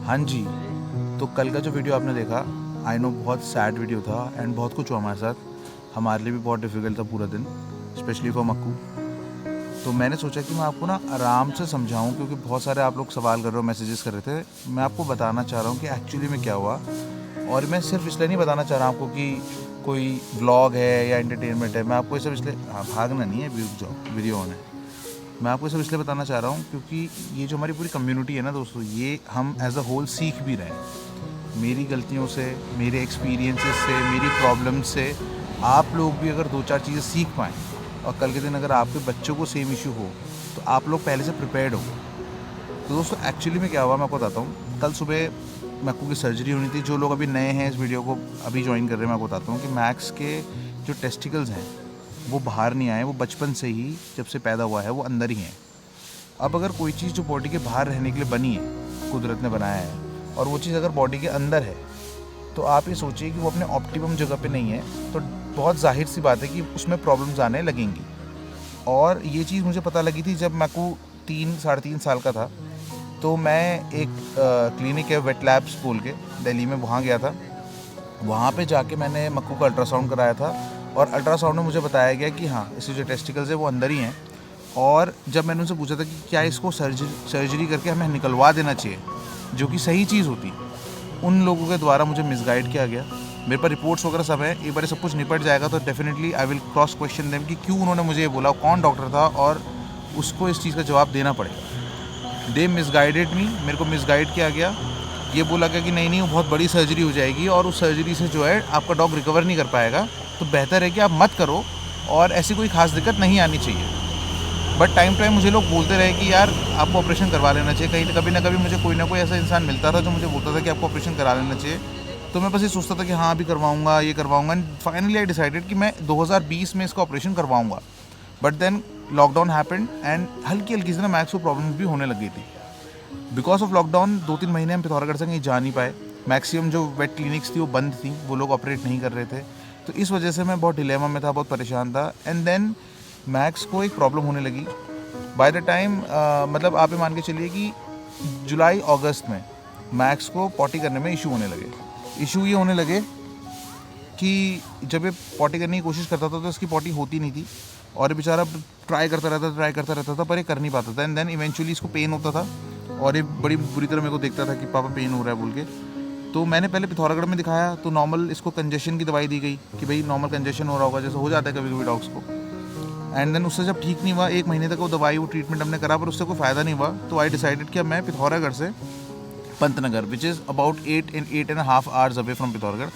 हाँ जी, तो कल का जो वीडियो आपने देखा, आई नो बहुत सैड वीडियो था एंड बहुत कुछ हुआ हमारे साथ। हमारे लिए भी बहुत डिफ़िकल्ट था पूरा दिन, स्पेशली फॉर मक्कू। तो मैंने सोचा कि मैं आपको ना आराम से समझाऊं, क्योंकि बहुत सारे आप लोग सवाल कर रहे हो, मैसेजेस कर रहे थे। मैं आपको बताना चाह रहा हूँ कि एक्चुअली में क्या हुआ। और मैं सिर्फ इसलिए नहीं बताना चाह रहा आपको कि कोई व्लॉग है या एंटरटेनमेंट है। मैं आपको ये सब इसलिए, हाँ भागना नहीं है, रुक जाओ, वीडियो ऑन है। मैं आपको सब इसलिए बताना चाह रहा हूँ क्योंकि ये जो हमारी पूरी कम्युनिटी है ना दोस्तों, ये हम एज अ होल सीख भी रहे हैं मेरी गलतियों से, मेरे एक्सपीरियंसेस से, मेरी प्रॉब्लम से। आप लोग भी अगर दो चार चीज़ें सीख पाएँ और कल के दिन अगर आपके बच्चों को सेम इशू हो तो आप लोग पहले से प्रिपेयर्ड हो। तो दोस्तों एक्चुअली में क्या हुआ मैं आपको बताता हूँ। कल सुबह मैक्कू की सर्जरी होनी थी। जो लोग अभी नए हैं इस वीडियो को अभी ज्वाइन कर रहे हैं, मैं आपको बताता हूँ कि मैक्स के जो टेस्टिकल्स हैं वो बाहर नहीं आए। वो बचपन से ही, जब से पैदा हुआ है, वो अंदर ही हैं। अब अगर कोई चीज़ जो बॉडी के बाहर रहने के लिए बनी है, कुदरत ने बनाया है, और वो चीज़ अगर बॉडी के अंदर है, तो आप ये सोचिए कि वो अपने ऑप्टिमम जगह पे नहीं है, तो बहुत जाहिर सी बात है कि उसमें प्रॉब्लम्स आने लगेंगी। और ये चीज़ मुझे पता लगी थी जब मैक्कू 3-3.5 साल का था। तो मैं एक क्लिनिक है वेट लैब्स बोल के दिल्ली में, वहाँ गया था। वहाँ पे जाके मैंने मक्कू का अल्ट्रासाउंड कराया था और अल्ट्रासाउंड में मुझे बताया गया कि हाँ, इसके जो टेस्टिकल्स है वो अंदर ही हैं। और जब मैंने उनसे पूछा था कि क्या इसको सर्जरी करके हमें निकलवा देना चाहिए, जो कि सही चीज़ होती, उन लोगों के द्वारा मुझे मिसगाइड किया गया। मेरे पास रिपोर्ट्स वगैरह सब है। एक बार सब कुछ निपट जाएगा तो definitely I will cross question them कि क्यों उन्होंने मुझे ये बोला, कौन डॉक्टर था, और उसको इस चीज़ का जवाब देना पड़ेगा। दे मिसगाइडेड मी, मेरे को मिसगाइड किया गया। ये बोला गया कि नहीं वो बहुत बड़ी सर्जरी हो जाएगी और उस सर्जरी से जो है आपका डॉग रिकवर नहीं कर पाएगा, तो बेहतर है कि आप मत करो और ऐसी कोई ख़ास दिक्कत नहीं आनी चाहिए। बट टाइम टाइम मुझे लोग बोलते रहे कि यार आपको ऑपरेशन करवा लेना चाहिए। कहीं कभी ना कभी मुझे कोई ना कोई ऐसा इंसान मिलता था जो मुझे बोलता था कि आपको ऑपरेशन करा लेना चाहिए। तो मैं बस ये सोचता था कि हाँ अभी करवाऊँगा, ये करवाऊँगा। एंड फाइनली आई डिसाइडेड कि मैं 2020 में इसका ऑपरेशन करवाऊँगा। But then lockdown happened and हल्की हल्की से ना मैक्स को प्रॉब्लम भी होने लगी थी। बिकॉज ऑफ लॉकडाउन 2-3 महीने हम पिथौरागढ़ से कहीं जा नहीं पाए। मैक्सिमम जो वेट क्लिनिक्स थी वो बंद थी, वो लोग ऑपरेट नहीं कर रहे थे। तो इस वजह से मैं बहुत डिलेमा में था, बहुत परेशान था। एंड देन मैक्स को एक प्रॉब्लम होने लगी। बाय द टाइम मतलब आप ये मान के चलिए कि जुलाई अगस्त में मैक्स को पॉटी करने में इशू होने लगे। इशू ये होने लगे कि जब ये पॉटी करने की कोशिश करता था तो इसकी पॉटी होती नहीं थी और ये बेचारा ट्राई करता रहता था, पर ये कर नहीं पाता था। एंड देन इवेंचुअली इसको पेन होता था और ये बड़ी बुरी तरह मेरे को देखता था कि पापा पेन हो रहा है बोल के। तो मैंने पहले पिथौरागढ़ में दिखाया तो नॉर्मल इसको कंजेशन की दवाई दी गई कि भाई नॉर्मल कंजेशन हो रहा होगा, जैसे हो जाता है कभी कभी डॉग्स को। एंड देन उससे जब ठीक नहीं हुआ, 1 महीने तक वो दवाई, वो ट्रीटमेंट हमने करा, पर उससे कोई फ़ायदा नहीं हुआ। तो आई डिसाइडेड कि अब मैं पिथौरागढ़ से Pantnagar, which is about 8.5 hours away from Pithoragarh,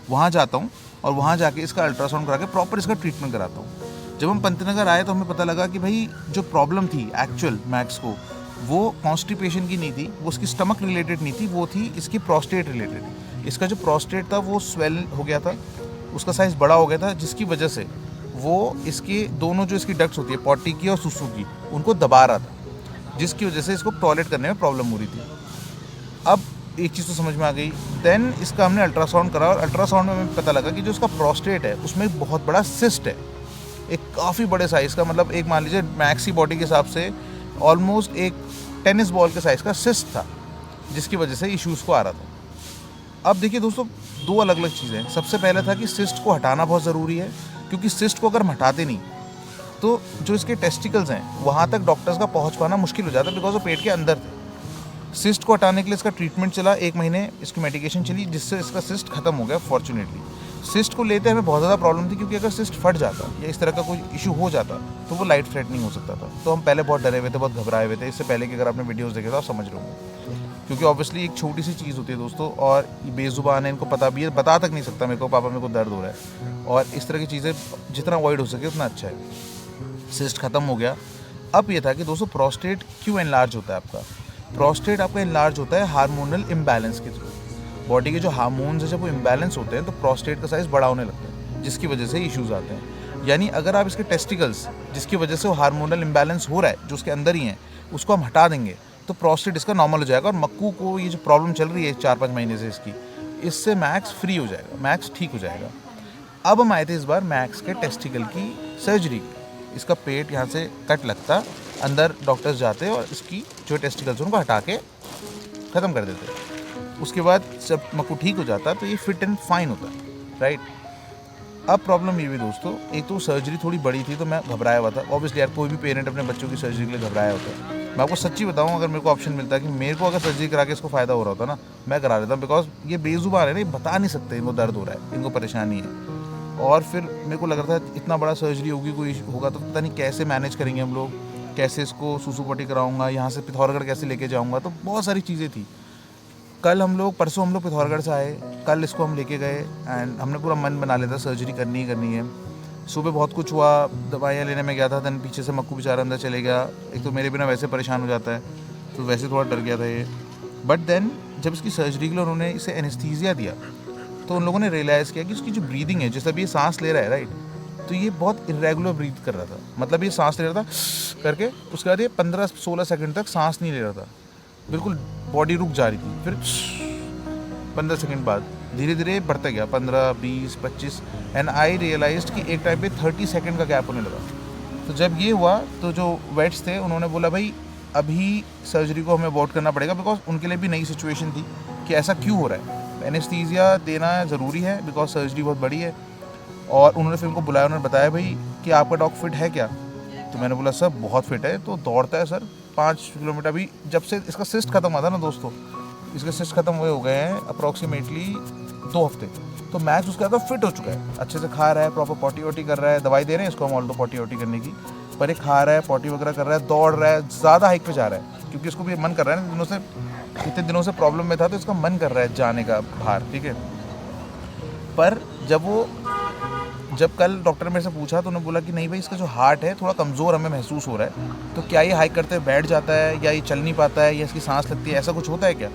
वहाँ जाता हूँ और वहाँ जाके इसका अल्ट्रासाउंड करा के प्रॉपर इसका ट्रीटमेंट कराता हूँ। जब हम पंतनगर आए तो हमें पता लगा कि भाई जो प्रॉब्लम थी एक्चुअल मैक्स को, वो कॉन्स्टिपेशन की नहीं थी, वो उसकी स्टमक रिलेटेड नहीं थी, वो थी इसकी प्रोस्टेट रिलेटेड। इसका जो प्रोस्टेट था वो स्वेल हो गया था, उसका साइज़ बड़ा हो गया था, जिसकी वजह से वो इसके दोनों जो इसकी डक्ट्स होती है पॉटी की और सुसु की, उनको दबा रहा था, जिसकी वजह से इसको टॉयलेट करने में प्रॉब्लम हो रही थी। अब एक चीज़ तो समझ में आ गई। देन इसका हमने अल्ट्रासाउंड करा और अल्ट्रासाउंड में हमें पता लगा कि जो इसका प्रोस्टेट है उसमें एक बहुत बड़ा सिस्ट है, एक काफ़ी बड़े साइज़ का, मतलब एक मान लीजिए मैक्स की बॉडी के हिसाब से ऑलमोस्ट एक टेनिस बॉल के साइज़ का सिस्ट था, जिसकी वजह से इश्यूज़ को आ रहा था। अब देखिए दोस्तों, 2 अलग अलग चीज़ें हैं। सबसे पहले था कि सिस्ट को हटाना बहुत ज़रूरी है, क्योंकि सिस्ट को अगर हम हटाते नहीं तो जो इसके टेस्टिकल्स हैं वहाँ तक डॉक्टर्स का पहुँच पाना मुश्किल हो जाता है, बिकॉज वो पेट के अंदर थे। सिस्ट को हटाने के लिए इसका ट्रीटमेंट चला, 1 महीने इसकी मेडिकेशन चली, जिससे इसका सिस्ट खत्म हो गया फॉर्चुनेटली। सिस्ट को लेते हमें बहुत ज़्यादा प्रॉब्लम थी, क्योंकि अगर सिस्ट फट जाता या इस तरह का कोई इशू हो जाता तो वो लाइफ थ्रेटनिंग हो सकता था। तो हम पहले बहुत डरे हुए थे, बहुत घबराए हुए थे, इससे पहले कि अगर आपने वीडियोस देखे तो आप समझ रहे होंगे। क्योंकि ऑब्वियसली एक छोटी सी चीज़ होती है दोस्तों, और ये बेजुबान है, इनको पता भी है, बता तक नहीं सकता मेरे को पापा मेरे को दर्द हो रहा है, और इस तरह की चीज़ें जितना अवॉइड हो सके उतना अच्छा है। सिस्ट खत्म हो गया। अब ये था कि दोस्तों प्रोस्टेट क्यों एनलार्ज होता है आपका। प्रोस्टेट आपका इनलार्ज होता है हार्मोनल इम्बैलेंस के थ्रू। बॉडी के जो हार्मोन्स है जब वो इम्बैलेंस होते हैं तो प्रोस्टेट का साइज़ बड़ा होने लगता है, जिसकी वजह से इश्यूज़ आते हैं। यानी अगर आप इसके टेस्टिकल्स, जिसकी वजह से वो हार्मोनल इम्बैलेंस हो रहा है, जो उसके अंदर ही हैं, उसको हम हटा देंगे तो प्रोस्टेट इसका नॉर्मल हो जाएगा। और मक्कू को ये जो प्रॉब्लम चल रही है 4-5 महीने से इसकी, इससे मैक्स फ्री हो जाएगा, मैक्स ठीक हो जाएगा। अब हम आए थे इस बार मैक्स के टेस्टिकल की सर्जरी। इसका पेट यहाँ से कट लगता, अंदर डॉक्टर्स जाते और इसकी जो टेस्टिकल्स उनको हटा के ख़त्म कर देते। उसके बाद जब मक्कू ठीक हो जाता तो ये फिट एंड फाइन होता, राइट। अब प्रॉब्लम ये भी दोस्तों, एक तो सर्जरी थोड़ी बड़ी थी तो मैं घबराया हुआ था। ऑब्वियसली यार कोई भी पेरेंट अपने बच्चों की सर्जरी के लिए घबराया होता है। मैं आपको सच्ची बताऊं, अगर मेरे को ऑप्शन मिलता कि मेरे को अगर सर्जरी करा के इसको फ़ायदा हो रहा होता ना, मैं करा लेता। बिकॉज ये बेजुबान है ना, ये बता नहीं सकते इनको दर्द हो रहा है, इनको परेशानी है। और फिर मेरे को लग रहा था इतना बड़ा सर्जरी होगी, कोई होगा तो पता नहीं कैसे मैनेज करेंगे हम लोग, कैसे इसको सूसू पट्टी कराऊंगा, यहाँ से पिथौरागढ़ कैसे लेके जाऊँगा, तो बहुत सारी चीज़ें थी। परसों हम लोग पिथौरागढ़ से आए, कल इसको हम लेके गए एंड हमने पूरा मन बना लिया था सर्जरी करनी ही करनी है। सुबह बहुत कुछ हुआ, दवाइयाँ लेने में गया था, देन पीछे से मक्कू बेचारा अंदर चले गया। एक तो मेरे बिना वैसे परेशान हो जाता है, तो वैसे थोड़ा डर गया था ये। बट देन जब इसकी सर्जरी के लिए उन्होंने इसे एनेस्थीसिया दिया तो उन लोगों ने रियलाइज़ किया कि उसकी जो ब्रीदिंग है, जैसे अभी ये सांस ले रहा है राइट, तो ये बहुत इरेगुलर ब्रीथ कर रहा था। मतलब ये सांस ले रहा था करके, उसके बाद ये 15-16 सेकंड तक सांस नहीं ले रहा था, बिल्कुल बॉडी रुक जा रही थी। फिर 15 सेकंड बाद धीरे धीरे बढ़ता गया, 15, 20, 25 एंड आई रियलाइज्ड कि एक टाइम पे 30 सेकंड का गैप होने लगा। तो जब ये हुआ तो जो वेट्स थे उन्होंने बोला भाई अभी सर्जरी को हमें अवॉइड करना पड़ेगा, बिकॉज उनके लिए भी नई सिचुएशन थी कि ऐसा क्यों हो रहा है। एनेस्थीसिया देना ज़रूरी है बिकॉज सर्जरी बहुत बड़ी है। और उन्होंने फिर उनको बुलाया, उन्होंने बताया भाई कि आपका डॉग फिट है क्या। तो मैंने बोला सर बहुत फिट है, तो दौड़ता है सर 5 किलोमीटर। अभी जब से इसका सिस्ट खत्म हुआ था ना दोस्तों, इसके सिस्ट खत्म हुए हो गए हैं अप्रॉक्सीमेटली 2 हफ्ते। तो मैक्स उसका तो फिट हो चुका है, अच्छे से खा रहा है, प्रॉपर पॉटी वॉटी कर रहा है, दवाई दे रहे हैं इसको हम ऑल्टो पॉटी वॉटी करने की, पर ये खा रहा है, पॉटी वगैरह कर रहा है, दौड़ रहा है, ज़्यादा हाइक पे जा रहा है क्योंकि इसको भी मन कर रहा है ना, इतने दिनों से प्रॉब्लम में था तो इसका मन कर रहा है जाने का बाहर, ठीक है। पर जब कल डॉक्टर ने मेरे से पूछा तो उन्होंने बोला कि नहीं भाई इसका जो हार्ट है थोड़ा कमज़ोर हमें महसूस हो रहा है, तो क्या ये हाइक करते हुए बैठ जाता है या ये चल नहीं पाता है या इसकी सांस लगती है, ऐसा कुछ होता है क्या।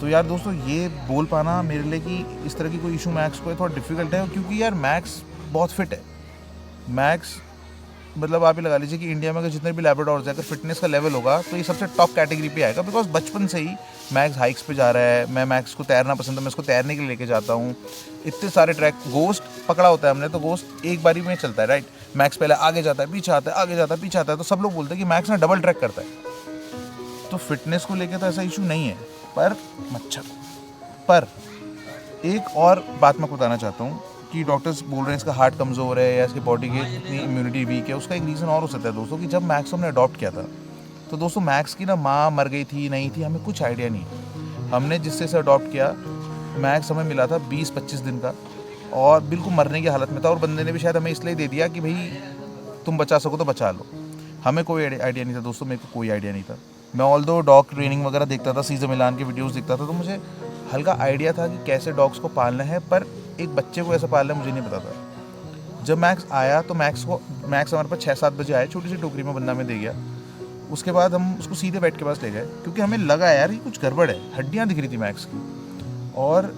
तो यार दोस्तों ये बोल पाना मेरे लिए कि इस तरह की कोई इशू मैक्स को है थोड़ा डिफ़िकल्ट है, क्योंकि यार मैक्स बहुत फिट है। मैक्स मतलब आप ही लगा लीजिए कि इंडिया में अगर जितने भी लैब्राडोर्स हैं, अगर फिटनेस का लेवल होगा तो ये सबसे टॉप कैटेगरी पे आएगा। बिकॉज बचपन से ही मैक्स हाइक्स पे जा रहा है, मैं मैक्स को तैरना पसंद है, मैं इसको तैरने के लिए लेके जाता हूँ। इतने सारे ट्रैक, गोस्ट पकड़ा होता है हमने, तो गोस्ट एक बारी में चलता है राइट। मैक्स पहले आगे जाता है, पीछे आता है, आगे जाता है, पीछे आता है, तो सब लोग बोलते हैं कि मैक्स ना डबल ट्रैक करता है। तो फिटनेस को लेकर तो ऐसा इशू नहीं है। पर एक और बात मैं बताना चाहता हूँ कि डॉक्टर्स बोल रहे हैं इसका हार्ट कमज़ोर है या इसकी बॉडी की इतनी इम्यूनिटी वीक है। उसका एक रीज़न और हो सकता है दोस्तों कि जब मैक्स हमने अडॉप्ट किया था तो दोस्तों मैक्स की ना माँ मर गई थी, नहीं थी, हमें कुछ आइडिया नहीं। हमने जिससे से अडॉप्ट किया मैक्स हमें मिला था 20-25 दिन का और बिल्कुल मरने की हालत में था, और बंदे ने भी शायद हमें इसलिए दे दिया कि भाई तुम बचा सको तो बचा लो। हमें कोई आइडिया नहीं था दोस्तों, मेरे को कोई आइडिया नहीं था। मैं ऑल्दो डॉग ट्रेनिंग वगैरह देखता था, सीजर मिलान के वीडियोस देखता था, तो मुझे हल्का आइडिया था कि कैसे डॉग्स को पालना है, पर एक बच्चे को ऐसा पालना मुझे नहीं पता था। जब मैक्स आया तो मैक्स हमारे पास 6-7 बजे आया, छोटी सी टोकरी में बंदा में दे गया। उसके बाद हम उसको सीधे वेट के पास ले गए क्योंकि हमें लगा यार ये कुछ गड़बड़ है, हड्डियाँ दिख रही थी मैक्स की। और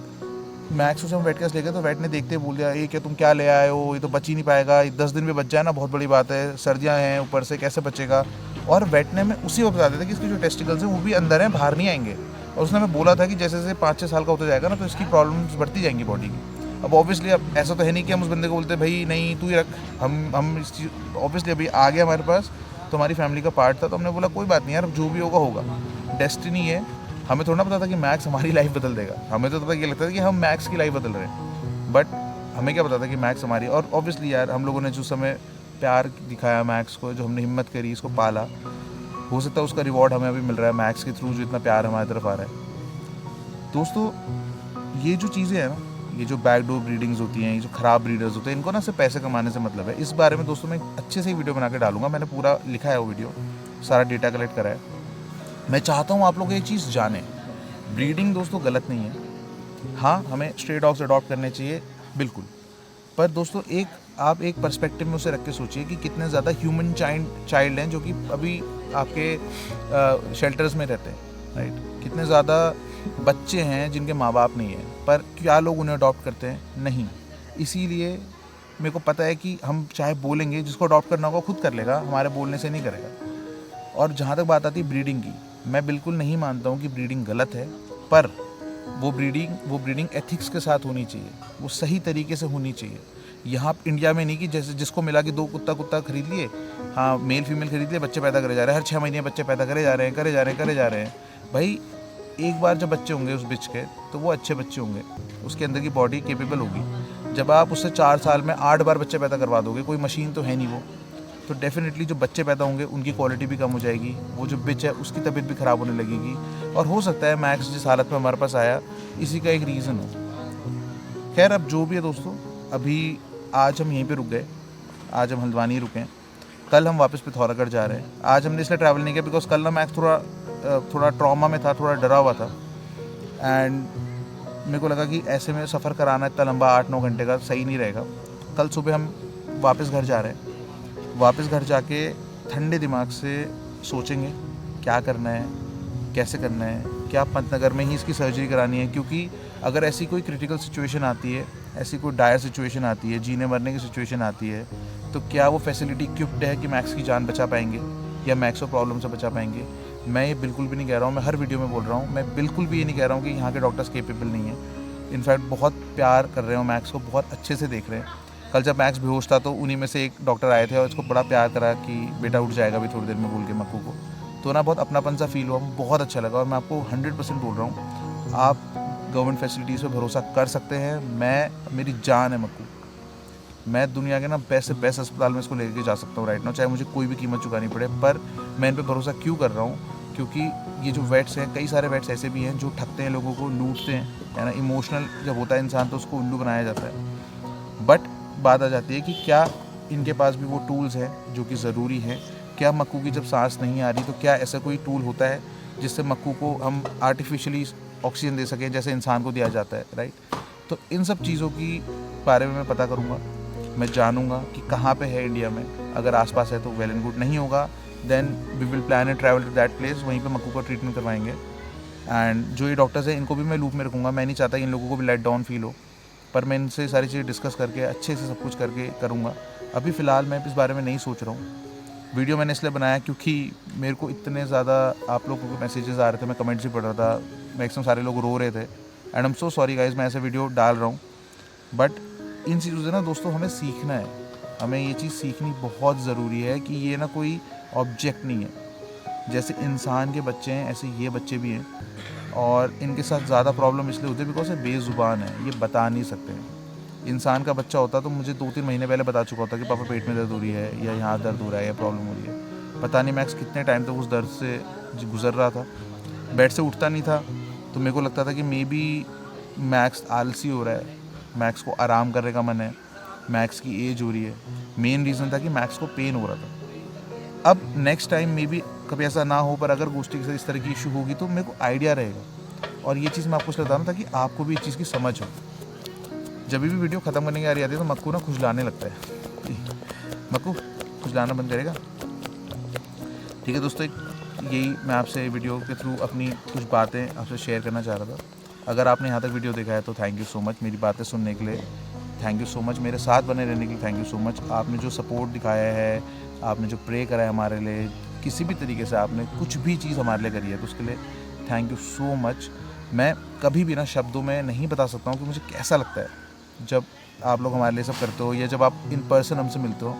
मैक्स उसे हम वेट के पास ले गए तो वेट ने देखते बोल दिया ये क्या तुम क्या ले आए हो, ये तो बच ही नहीं पाएगा, 10 दिन में बच जाए ना बहुत बड़ी बात है, सर्दियाँ हैं ऊपर से कैसे बचेगा। और वेट ने हमें उसी वक्त बता दिया था कि इसके जो टेस्टिकल्स हैं वो भी अंदर हैं, बाहर नहीं आएंगे। और उसने हमें बोला था कि जैसे जैसे 5-6 साल का होता जाएगा ना तो इसकी प्रॉब्लम्स बढ़ती जाएंगी बॉडी की। अब ऑब्वियसली अब ऐसा तो है नहीं कि हम उस बंदे को बोलते भाई नहीं तू ही रख, हम इस चीज़ ऑब्वियसली अभी आ गया हमारे पास तो हमारी फैमिली का पार्ट था, तो हमने बोला कोई बात नहीं यार, जो भी होगा होगा, डेस्टिनी है। हमें थोड़ा ना पता था कि मैक्स हमारी लाइफ बदल देगा, हमें तो पता ये लगता था कि हम मैक्स की लाइफ बदल रहे हैं, बट हमें क्या पता था कि मैक्स हमारी। और ऑब्वियसली यार हम लोगों ने जो समय प्यार दिखाया मैक्स को, जो हमने हिम्मत करी इसको पाला, हो सकता है उसका रिवॉर्ड हमें अभी मिल रहा है मैक्स के थ्रू, जो इतना प्यार हमारी तरफ आ रहा है। दोस्तों ये जो चीज़ें हैं ना, ये जो बैकडोर ब्रीडिंग्स होती हैं, ये जो ख़राब ब्रीडर्स होते हैं, इनको ना सिर्फ पैसे कमाने से मतलब है। इस बारे में दोस्तों मैं अच्छे से ही वीडियो बना के डालूंगा, मैंने पूरा लिखा है वो वीडियो, सारा डेटा कलेक्ट करा है। मैं चाहता हूँ आप लोग ये चीज़ जानें, ब्रीडिंग दोस्तों गलत नहीं है। हाँ हमें स्ट्रे डॉग्स अडॉप्ट करने चाहिए बिल्कुल, पर दोस्तों आप एक पर्सपेक्टिव में उसे रख के सोचिए कि कितने ज़्यादा ह्यूमन चाइल्ड हैं जो कि अभी आपके शेल्टर्स में रहते हैं राइट। कितने ज़्यादा बच्चे हैं जिनके माँ बाप नहीं हैं, पर क्या लोग उन्हें अडॉप्ट करते हैं? नहीं। इसीलिए मेरे को पता है कि हम चाहे बोलेंगे, जिसको अडॉप्ट करना होगा खुद कर लेगा, हमारे बोलने से नहीं करेगा। और जहाँ तक बात आती है ब्रीडिंग की, मैं बिल्कुल नहीं मानता हूँ कि ब्रीडिंग गलत है, पर वो ब्रीडिंग एथिक्स के साथ होनी चाहिए, वो सही तरीके से होनी चाहिए। यहाँ इंडिया में नहीं कि जैसे जिसको मिला कि 2 कुत्ता खरीद लिए, हाँ मेल फीमेल खरीद लिए, बच्चे पैदा करे जा रहे हैं, हर 6 महीने बच्चे पैदा करे जा रहे हैं भाई एक बार जब बच्चे होंगे उस बिच के तो वो अच्छे बच्चे होंगे, उसके अंदर की बॉडी केपेबल होगी। जब आप उससे 4 साल में 8 बार बच्चे पैदा करवा दोगे, कोई मशीन तो है नहीं वो, तो डेफिनेटली जो बच्चे पैदा होंगे उनकी क्वालिटी भी कम हो जाएगी, वो जो बिच है उसकी तबीयत भी ख़राब होने लगेगी। और हो सकता है मैक्स जिस हालत में हमारे पास आया इसी का एक रीज़न हो। खैर अब जो भी है दोस्तों, अभी आज हम यहीं पे रुक गए, आज हम हल्द्वानी रुके हैं, कल हम वापस पिथौरागढ़ जा रहे हैं। आज हमने इसलिए ट्रैवल नहीं किया बिकॉज कल ना मैक्स थोड़ा ट्रॉमा में था, थोड़ा डरा हुआ था, एंड मेरे को लगा कि ऐसे में सफ़र कराना इतना लंबा 8-9 घंटे का सही नहीं रहेगा। कल सुबह हम वापस घर जा रहे हैं, वापस घर जाके ठंडे दिमाग से सोचेंगे क्या करना है, कैसे करना है, क्या पंतनगर में ही इसकी सर्जरी करानी है, क्योंकि अगर ऐसी कोई क्रिटिकल सिचुएशन आती है, ऐसी कोई डायर सिचुएशन आती है, जीने मरने की सिचुएशन आती है, तो क्या वो फैसिलिटी इक्विप्ड है कि मैक्स की जान बचा पाएंगे या मैक्स को प्रॉब्लम से बचा पाएंगे। मैं ये बिल्कुल भी नहीं कह रहा हूँ, मैं हर वीडियो में बोल रहा हूँ, मैं बिल्कुल भी ये नहीं कह रहा हूँ कि यहाँ के डॉक्टर्स केपेबल नहीं है। इनफैक्ट बहुत प्यार कर रहे हो मैक्स को, बहुत अच्छे से देख रहे हैं। कल जब मैक्स बेहोश था तो उन्हीं में से एक डॉक्टर आए थे और उसको बड़ा प्यार करा कि बेटा उठ जाएगा भी थोड़ी देर में, बोल के मक्कू को। तो ना बहुत अपनापन सा फील हुआ, बहुत अच्छा लगा। और मैं आपको 100% बोल रहा हूँ, आप गवर्नमेंट फैसिलिटीज़ पर भरोसा कर सकते हैं। मेरी जान है मक्कू, मैं दुनिया के ना बेस्ट से बेस्ट अस्पताल में इसको लेके जा सकता हूँ राइट नाउ, चाहे मुझे कोई भी कीमत चुकानी पड़े। पर मैं इन पर भरोसा क्यों कर रहा हूँ, क्योंकि ये जो वेट्स हैं, कई सारे वेट्स ऐसे भी हैं जो ठगते हैं लोगों को, लूटते हैं, है ना। इमोशनल जब होता है इंसान तो उसको उल्लू बनाया जाता है। बट बात आ जाती है कि क्या इनके पास भी वो टूल्स हैं जो कि ज़रूरी हैं। क्या मक्कू की जब सांस नहीं आ रही तो क्या ऐसा कोई टूल होता है जिससे मक्कू को हम आर्टिफिशियली ऑक्सीजन दे सकें जैसे इंसान को दिया जाता है, राइट। तो इन सब चीज़ों की बारे में मैं पता करूँगा, मैं जानूँगा कि कहाँ पे है इंडिया में। अगर आसपास है तो वेल एंड गुड, नहीं होगा then we will plan and travel to that place, वहीं पे मक्कू का ट्रीटमेंट करवाएंगे। एंड जो ये डॉक्टर्स हैं इनको भी मैं लूप में रखूँगा, मैं नहीं चाहता इन लोगों को भी लेट डाउन फील हो, पर मैं इनसे सारी चीज़ें डिस्कस करके अच्छे से सब कुछ करके करूँगा। अभी फ़िलहाल मैं इस बारे में नहीं सोच रहा हूँ। वीडियो मैंने इसलिए बनाया क्योंकि मेरे को इतने ज़्यादा आप लोगों के मैसेजेस आ रहे थे, मैं कमेंट्स भी पढ़ रहा था, मैक्सिमम सारे लोग रो रहे थे। And I am so sorry guys, मैं ऐसे वीडियो डाल रहा हूँ, बट इन चीज़ों से ना दोस्तों हमें सीखना है, हमें ये चीज़ सीखनी बहुत ज़रूरी है कि ये ना कोई ऑब्जेक्ट नहीं है। जैसे इंसान के बच्चे हैं ऐसे ये बच्चे भी हैं, और इनके साथ ज़्यादा प्रॉब्लम इसलिए होती है बिकॉज ये बेज़ुबान है, ये बता नहीं सकते हैं। इंसान का बच्चा होता तो मुझे 2-3 महीने पहले बता चुका होता कि पापा पेट में दर्द हो रही है, या यहाँ दर्द हो रहा है, या प्रॉब्लम हो रही है। पता नहीं मैक्स कितने टाइम तक उस दर्द से गुजर रहा था, बेड से उठता नहीं था। तो मेरे को लगता था कि मे बी मैक्स आलसी हो रहा है, मैक्स को आराम करने का मन है, मैक्स की एज हो रही है। मेन रीज़न था कि मैक्स को पेन हो रहा था। अब नेक्स्ट टाइम मे बी कभी ऐसा ना हो, पर अगर गोष्ठी से इस तरह की इशू होगी तो मेरे को आइडिया रहेगा। और ये चीज़ मैं आपको इसलिए बता रहा था कि आपको भी इस चीज़ की समझ हो। जब भी वीडियो ख़त्म करने की आ रही आती है तो मक्कू ना खुजलाने लगता है। मक्कू खुजलाना बंद करेगा। ठीक है दोस्तों, यही मैं आपसे वीडियो के थ्रू अपनी कुछ बातें आपसे शेयर करना चाह रहा था। अगर आपने यहाँ तक वीडियो देखा है तो थैंक यू सो मच, मेरी बातें सुनने के लिए थैंक यू सो मच, मेरे साथ बने रहने के लिए थैंक यू सो मच। आपने जो सपोर्ट दिखाया है, आपने जो प्रे करा है हमारे लिए, किसी भी तरीके से आपने कुछ भी चीज़ हमारे लिए करी है, तो उसके लिए थैंक यू सो मच। मैं कभी भी ना शब्दों में नहीं बता सकता हूँ कि मुझे कैसा लगता है जब आप लोग हमारे लिए सब करते हो, या जब आप इन पर्सन हमसे मिलते हो।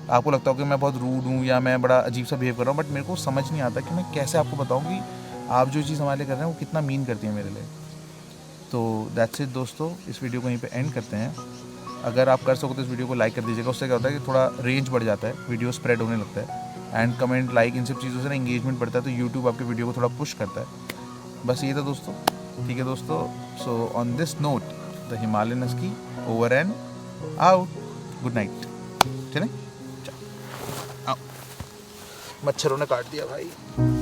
आपको लगता हो कि मैं बहुत रूड हूँ या मैं बड़ा अजीब सा बिहेव कर रहा हूँ, बट मेरे को समझ नहीं आता कि मैं कैसे आपको बताऊँ कि आप जो चीज़ हमारे लिए कर रहे हैं वो कितना मीन करती है मेरे लिए। तो दैट्स इट दोस्तों, इस वीडियो को यहीं पे एंड करते हैं। अगर आप कर सको तो इस वीडियो को लाइक कर दीजिएगा, उससे क्या होता है कि थोड़ा रेंज बढ़ जाता है, वीडियो स्प्रेड होने लगता है। एंड कमेंट, लाइक, इन सब चीज़ों से ना इंगेजमेंट बढ़ता है, तो यूट्यूब आपके वीडियो को थोड़ा पुश करता है। बस ये था दोस्तों, ठीक है दोस्तों। So on this note the Himalayan husky over and out. Good night. चलें, मच्छरों ने काट दिया भाई।